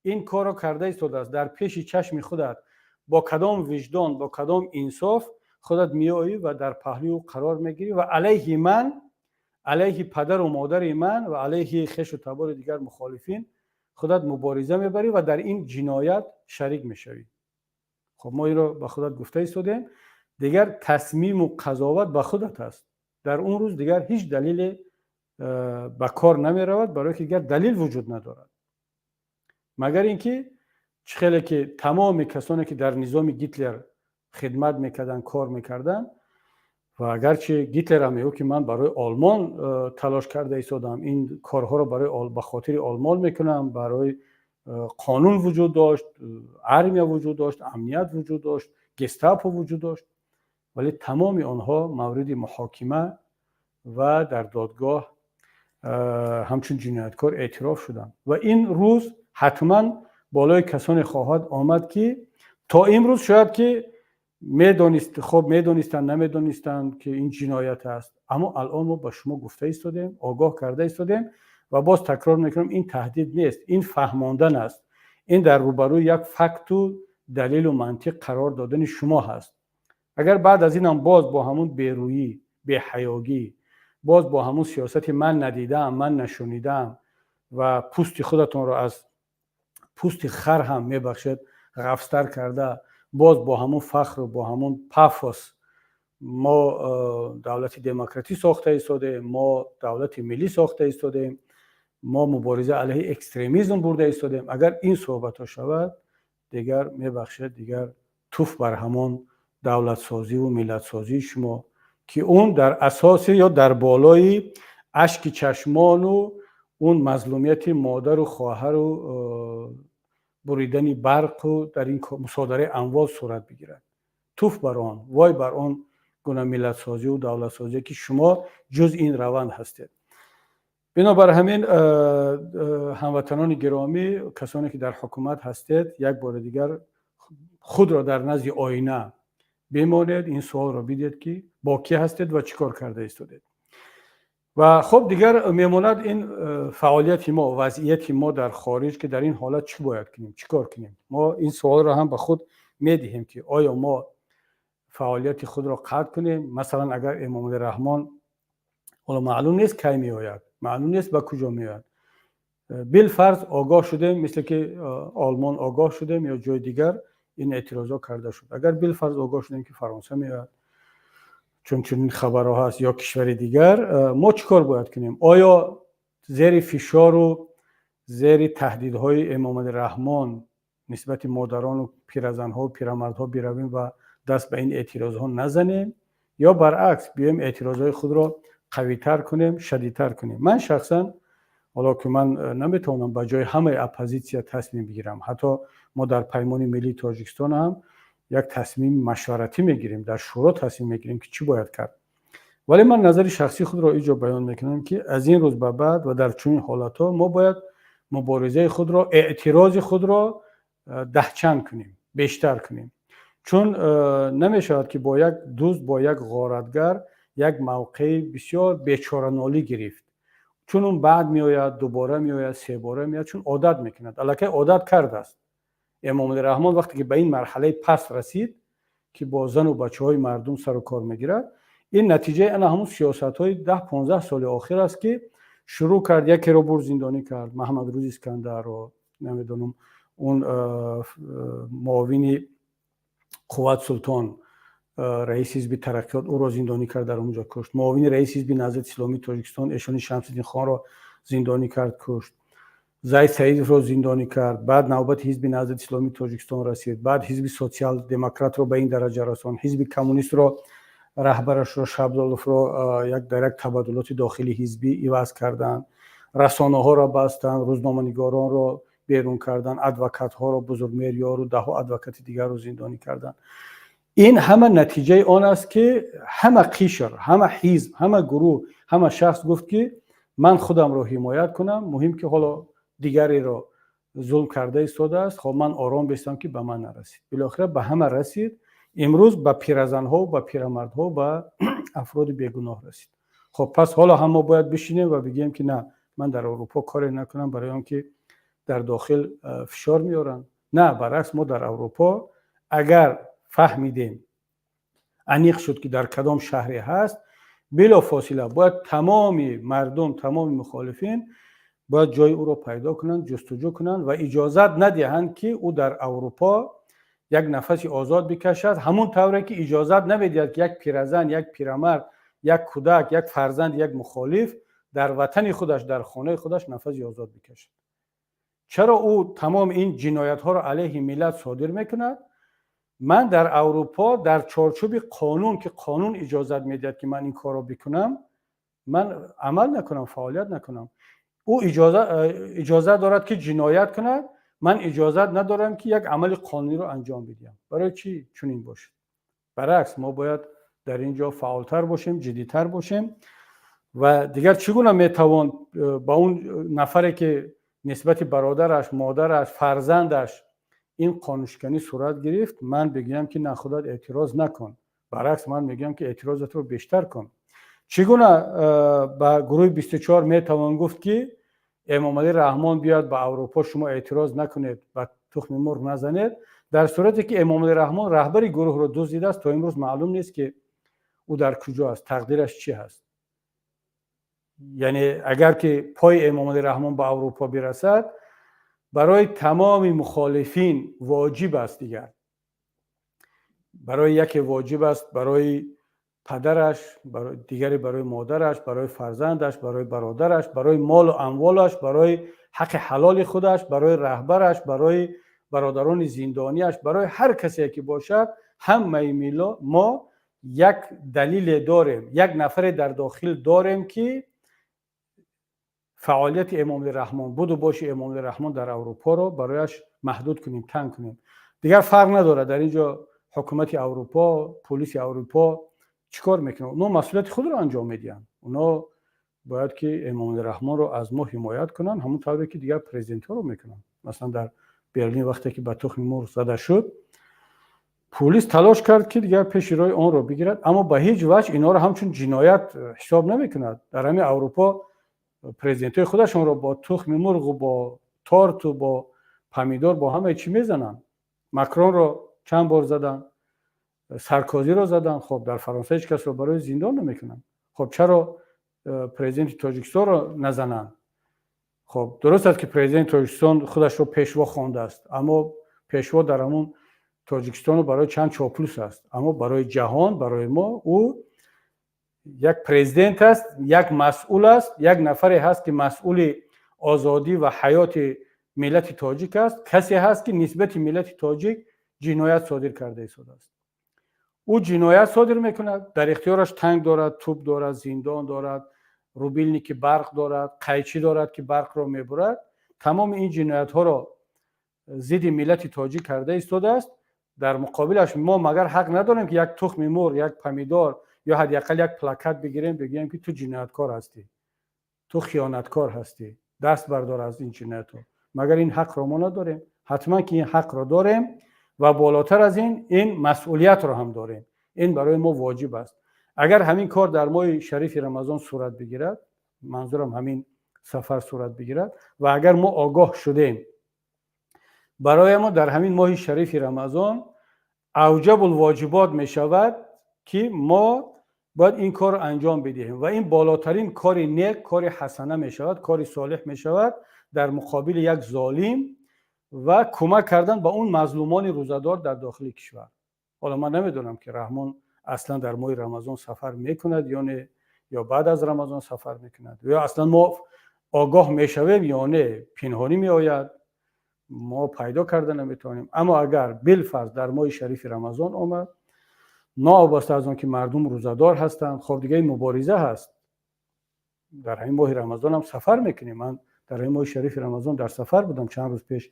این کار را کرده ایستاده است. در پیش چشم خودت با کدام وجدان، با کدام انصاف خودت میایی و در پهلو قرار میگیری و علیه من، علیه پدر و مادر من و علیه خش و تبار دیگر مخالفین خودت مبارزه میبری و در این جنایت شریک میشوی. خب ما این رو به خودت گفته ایستادیم. دیگر تصمیم و قضاوت به خودت است. در اون روز دیگر هیچ دلیل به کار نمی رود، برای که دیگر دلیل وجود ندارد، مگر اینکه خیلی که تمام کسانی که در نظام هیتلر خدمت میکردن، کار میکردن، و اگرچه هیتلر هم میگه که من برای آلمان تلاش کرده ایستادم، این کارها رو برای به خاطر آلمان میکنم، برای قانون وجود داشت، ارمیا وجود داشت، امنیت وجود داشت، گستاپو وجود داشت، ولی تمام آنها مورد محاکمه و در دادگاه همچون جنایتکار اعتراف شدن. و این روز حتما بالای کسانی خواهد آمد که تا امروز شاید که میدونستن نمیدونستن که این جنایت است، اما الان ما با شما گفته ایستادیم، آگاه کرده ایستادیم و باز تکرار میکنم این تهدید نیست، این فهماندن است، این در روبروی یک فکت و دلیل و منطق قرار دادن شما هست. اگر بعد از این هم باز با همون بیرویی، بی‌حیایی، باز با همون سیاست من ندیدم، من نشونیدم و پوست خودتون رو از پوست خر هم میبخشید غفستر کرده، باز با همون فخر و با همون پافوس ما دولت دموکراتی ساخته ایستادیم، ما دولت ملی ساخته ایستادیم، ما مبارزه علیه اکستریمیسم برده ایستادیم، اگر این صحبت ها شود دیگر میبخشید دیگر توف بر همون دولت سازی و ملت سازی شما که اون در اساس یا در بالای اشک چشمان و اون مظلومیت مادر و خواهر و بریدن برق و در این مصادره اموال صورت بگیرد. توف بر آن، وای بر آن گونه ملت سازی و دولت سازی که شما جز این روند هستید. بنابر همین هموطنان گرامی، کسانی که در حکومت هستید، یک بار دیگر خود را در نزد آینه بمانید، این سوال را بدید که با کی هستید و چی کار کرده ایستادید. و خب دیگر میماند این فعالیت ما، وضعیت ما در خارج که در این حالت چی باید کنیم، چی کار کنیم. ما این سوال را هم به خود میدهیم که آیا ما فعالیت خود را قطع کنیم؟ مثلا اگر امام رحمان حالا معلوم نیست کی میآید، معلوم نیست به کجا میآید. بالفرض آگاه شده، مثل که آلمان آگاه شده یا جای دیگر این اعتراضا کرده شد. اگر بالفرض آگاه شدیم که فرانسه میآید چون چنین خبرها هست یا کشور دیگر، ما چیکار باید کنیم؟ آیا زیر فشار و زیر تهدیدهای امام رحمان نسبت مادران و پیرزنها و پیرمردها برویم و دست به این اعتراضها نزنیم، یا برعکس بیایم اعتراضهای خود را قوی‌تر کنیم، شدیدتر کنیم؟ من شخصا، حالا که من نمیتونم به جای همه اپوزیسیا تصمیم بگیرم، حتی ما در پیمان ملی تاجیکستان هم یک تصمیم مشورتی میگیریم، در شورا تصمیم میگیریم که چی باید کرد، ولی من نظر شخصی خود را اینجا بیان میکنم که از این روز به بعد و در چنین حالاتها ما باید مبارزه خود را، اعتراض خود را دهچند کنیم، بیشتر کنیم. چون نمیشود که با یک دوست، با یک غارتگر یک موقع بسیار بیچاره‌نالی گرفت، چون اون بعد میآید، دوباره میآید، سه باره میآید، چون عادت میکند، الکی عادت کرده است. امام رحمان وقتی که به این مرحله پس رسید که با زن و بچه های مردم سر و کار میگیرد، این نتیجه انا همون سیاست های 10-15 سال آخر است که شروع کرد. یکی رو بر زندانی کرد، محمد روزی اسکندر رو، نمیدونم اون معاون قوت سلطان رئیس حزب ترقیات او را زندانی کرد، در اونجا کشت. معاون رئیس حزب نهضت اسلامی تاجیکستان اشانی شمس الدین خان را زندانی کرد، کشت. زید سعید را زندانی کرد. بعد نوبت حزب نهضت اسلامی تاجیکستان رسید، بعد حزب سوسیال دموکرات را به این درجه رساند، حزب کمونیست را، رهبرش را شابدالوف را یک درک تبادلات داخلی حزبی عوض کردند، رسانه ها را بستند، روزنامه‌نگاران را بیرون کردند، ادوکات ها را، بزرگمیری‌ها را، 10 ادوکات دیگر را زندانی کردند. این همه نتیجه آن است که همه قشر، همه حزب، همه گروه، همه شخص گفت که من خودم را حمایت کنم، مهم که حالا دیگری را ظلم کرده ایستاده است، خب من آرام بستم که به من نرسید. بالاخره به همه رسید. امروز به پیرزنها و به پیرمردها و به افراد بیگناه رسید. خب پس حالا هم ما باید بشینیم و بگیم که نه، من در اروپا کاری نکنم برای آنکه در داخل فشار میارن. نه، برعکس، ما در اروپا اگر فهمیدیم، انیق شد که در کدام شهری هست، بلا فاصله باید تمام مردم، تمام مخالفین باید جای او را پیدا کنند، جستجو کنند و اجازت ندهند که او در اروپا یک نفسی آزاد بکشد، همون طوری که اجازت نمیدهد که یک پیرزن، یک پیرمرد، یک کودک، یک فرزند، یک مخالف در وطن خودش، در خانه خودش نفسی آزاد بکشد. چرا او تمام این جنایت ها را علیه ملت صادر میکند؟ من در اروپا در چارچوب قانون که قانون اجازت میدهد که من این کار را بکنم، من عمل نکنم، فعالیت نکنم. او اجازه دارد که جنایت کند، من اجازت ندارم که یک عمل قانونی رو انجام بدم. برای چی چنین باشه؟ برعکس، ما باید در اینجا فعالتر باشیم، جدیتر باشیم و دیگر چگونه میتوان با اون نفری که نسبت برادرش، مادرش، فرزندش این قانونشکنی صورت گرفت، من بگم که نه، خودت اعتراض نکن. برعکس، من میگم که اعتراضت رو بیشتر کن. چگونه با گروه 24 میتوان گفت که امام علی رحمان بیاد به اروپا، شما اعتراض نکنید، و تخم مرغ نزنید، در صورتی که امام علی رحمان رهبر گروه رو دزدیده است، تا امروز معلوم نیست که او در کجا است، تقدیرش چی هست. یعنی اگر که پای امام علی رحمان به اروپا برسد، برای تمام مخالفین واجب است دیگر. برای یکی واجب است، برای پدرش، برای دیگری برای مادرش، برای فرزندش، برای برادرش، برای مال و اموالش، برای حق حلال خودش، برای رهبرش، برای برادران زندانیش، برای هر کسی که باشد، همه میلا ما یک دلیل داریم، یک نفر در داخل داریم که فعالیت امام رحمان بود و باشه امام رحمان در اروپا رو برایش محدود کنیم، تنگ کنیم. دیگر فرق نداره در اینجا حکومت اروپا، پلیس اروپا چیکار میکنه؟ اونا مسئولیت خود رو انجام میدن. اونا باید که امام رحمان رو از ما حمایت کنن، همون طوری که دیگر پرزیدنت ها رو میکنن. مثلا در برلین وقتی که به تخم مرغ زده شد، پلیس تلاش کرد که دیگر پیش روی آن رو بگیرد، اما به هیچ وجه اینا رو همچون جنایت حساب نمیکند. در همین اروپا پرزیدنت خودشون رو با تخم مرغ و با تارت و با پمیدور با همه چی میزنن. مکرون رو چند بار زدن، سارکوزی رو زدن. خب در فرانسه هیچ کس رو برای زندان نمیکنن. خب چرا پرزیدنت تاجیکستان رو نزنن. خب درست است که پرزیدنت تاجیکستان خودش رو پیشوا خوانده است، اما پیشوا در همون تاجیکستان برای چند چاپلوس است، اما برای جهان، برای ما او یک پرزیدنت است، یک مسئول است، یک نفری هست که مسئول آزادی و حیات ملت تاجیک است، کسی هست که نسبت ملت تاجیک جنایت صادر کرده است. او جنایت صادر میکند، در اختیارش تانک دارد، توپ دارد، زندان دارد، روبیلنی که برق دارد، قیچی دارد که برق را میبرد. تمام این جنایت ها را ضد ملت تاجیک کرده ایستاده است. در مقابلش ما مگر حق نداریم که یک تخم مرغ، یک پمیدار یا حداقل یک پلاکت بگیریم بگیم که تو جنایتکار هستی، تو خیانتکار هستی، دست بردار از این جنایت ها؟ مگر این حق را ما نداریم؟ حتما که این حق را داریم و بالاتر از این مسئولیت را هم داریم. این برای ما واجب است. اگر همین کار در ماه شریف رمضان صورت بگیرد، منظورم همین سفر صورت بگیرد، و اگر ما آگاه شدیم، برای ما در همین ماه شریف رمضان اوجب الواجبات می شود که ما باید این کار انجام بدهیم و این بالاترین کار نیک، کار حسنه می شود، کار صالح می شود در مقابل یک ظالم و کمک کردن به اون مظلومان روزدار در داخل کشور. حالا من نمیدونم که رحمان اصلا در ماه رمضان سفر میکند یا نه، یا بعد از رمضان سفر میکند، یا اصلا ما آگاه میشویم یا نه، پنهانی میآید، ما پیدا کردن نمیتونیم. اما اگر بالفرض در ماه شریف رمضان آمد، ناوابسته از آن که مردم روزدار هستند، خب دیگه این مبارزه هست. در این ماه رمضان هم سفر میکنیم. من در این ماه شریف رمضان در سفر بودم، چند روز پیش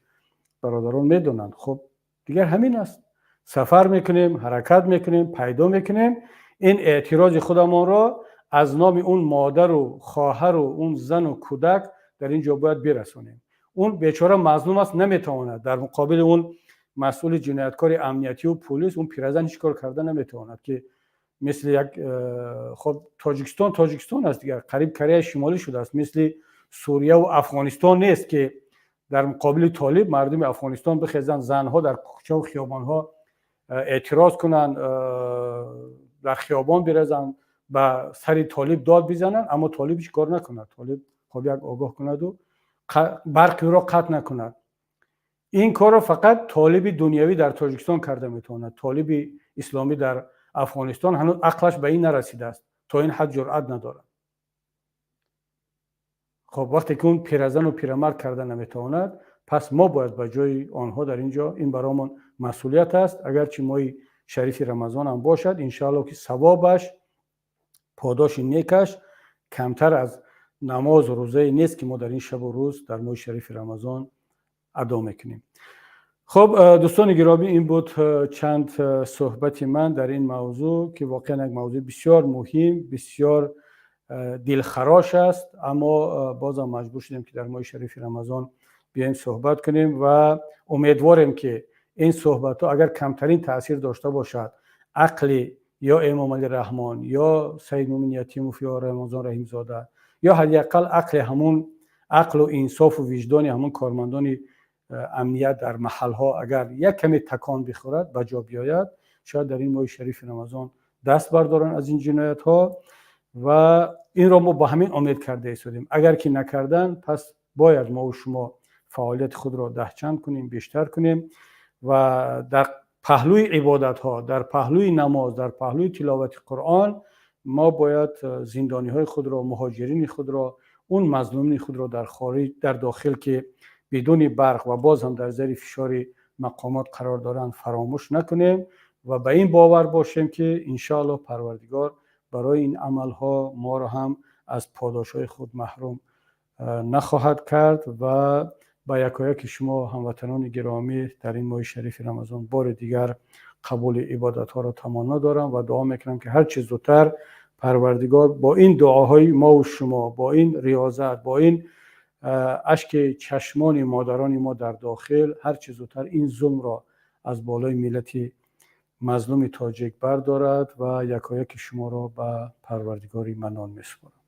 برادران میدونند. خب دیگر همین است، سفر میکنیم، حرکت میکنیم، پیدا میکنیم. این اعتراض خودمان را از نام اون مادر و خواهر و اون زن و کودک در اینجا باید برسونیم. اون بیچاره مظلوم است، نمیتواند در مقابل اون مسئول جنایتکار امنیتی و پلیس، اون پیرزن هیچ کار کرده نمیتواند که مثل یک خب تاجیکستان است دیگر، قریب کره شمالی شده است، مثل سوریه و افغانستان نیست که در مقابل طالب مردم افغانستان بخیزن، زنها در کوچه و خیابانها اعتراض کنند، در خیابان برزن، به سر طالب داد بزنن، اما طالب هیچ کار نکند. طالب خب یک آگاه کند و برقی را قطع نکند. این کار را فقط طالب دنیوی در تاجیکستان کرده میتواند. طالب اسلامی در افغانستان هنوز عقلش به این نرسیده است، تا این حد جرأت ندارد. خب وقتی که اون پیرزن و پیرمرد کرده نمیتواند، پس ما باید به جای آنها در اینجا، این برامون مسئولیت است. اگرچه ماه شریف رمضان هم باشد، انشاءالله که ثوابش، پاداش نیکش کمتر از نماز و روزه نیست که ما در این شب و روز در ماه شریف رمضان ادا میکنیم. خب دوستان گرامی، این بود چند صحبت من در این موضوع که واقعا یک موضوع بسیار مهم، بسیار دلخراش است، اما بازم مجبور شدیم که در ماه شریف رمضان بیایم صحبت کنیم و امیدواریم که این صحبت ها اگر کمترین تاثیر داشته باشد، عقل یا امام علی رحمان یا سید مومن یتیم و فیار رمضان رحیم زاده یا حداقل عقل و انصاف و وجدان همون کارمندان امنیت در محل ها اگر یک کمی تکان بخورد، به جا بیاید، شاید در این ماه شریف رمضان دست بردارن از این جنایت ها و این را ما با همین امید کرده ایستادیم. اگر که نکردن، پس باید ما و شما فعالیت خود را دهچند کنیم، بیشتر کنیم و در پهلوی عبادت ها، در پهلوی نماز، در پهلوی تلاوت قرآن، ما باید زندانی های خود را، مهاجرین خود را، اون مظلومین خود را در خارج، در داخل که بدون برق و باز هم در زیر فشار مقامات قرار دارند فراموش نکنیم و به این باور باشیم که انشاءالله پروردگار برای این عمل ها ما را هم از پاداش های خود محروم نخواهد کرد و با یکایک شما هموطنان گرامی در این ماه شریف رمضان بار دیگر قبول عبادت ها را تمنا دارم و دعا میکنم که هر چه زودتر پروردگار با این دعاهای ما و شما، با این ریاضت، با این اشک چشمان مادران ما در داخل، هر چه زودتر این ظلم را از بالای ملت مظلوم تاجیک بردارد و یکایک شما را به پروردگاری منان میسپارم.